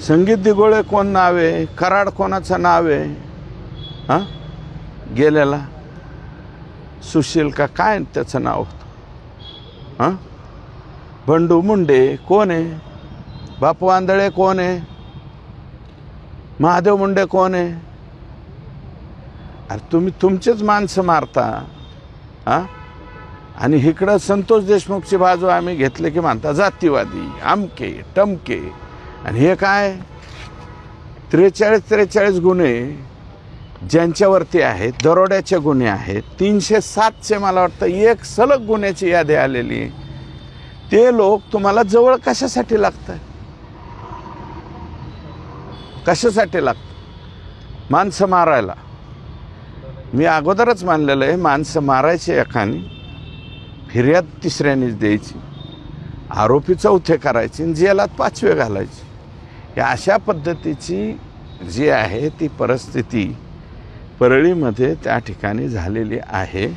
संगीत दिगोळे कोण नाव आहे, कराड कोणाचं नाव आहे? हां, गेलेला सुशील का काय त्याचं नाव होतं? हां, बंडू मुंडे कोण आहे? बापू आंधळे कोण आहे? महादेव मुंडे कोण आहे? अरे तुम्ही तुमचेच माणसं मारता. हां, आणि इकडं संतोष देशमुखची बाजू आम्ही घेतले की म्हणता जातीवादी आमके टमके. आणि हे काय 43 गुन्हे ज्यांच्यावरती आहेत, दरोड्याचे गुन्हे आहेत, 307चे मला वाटतं एक सलग गुन्ह्याची यादी आलेली आहे. ते लोक तुम्हाला जवळ कशासाठी लागतात? कशासाठी लागतं? माणसं मारायला. मी अगोदरच मानलेलं आहे, माणसं मारायची एकाने, फिर्याद तिसऱ्यानेच द्यायची, आरोपी चौथे करायची आणि जेलात 5वे घालायची. या अशा पद्धतीची जी आहे ती परिस्थिती परळीमध्ये त्या ठिकाणी झालेली आहे.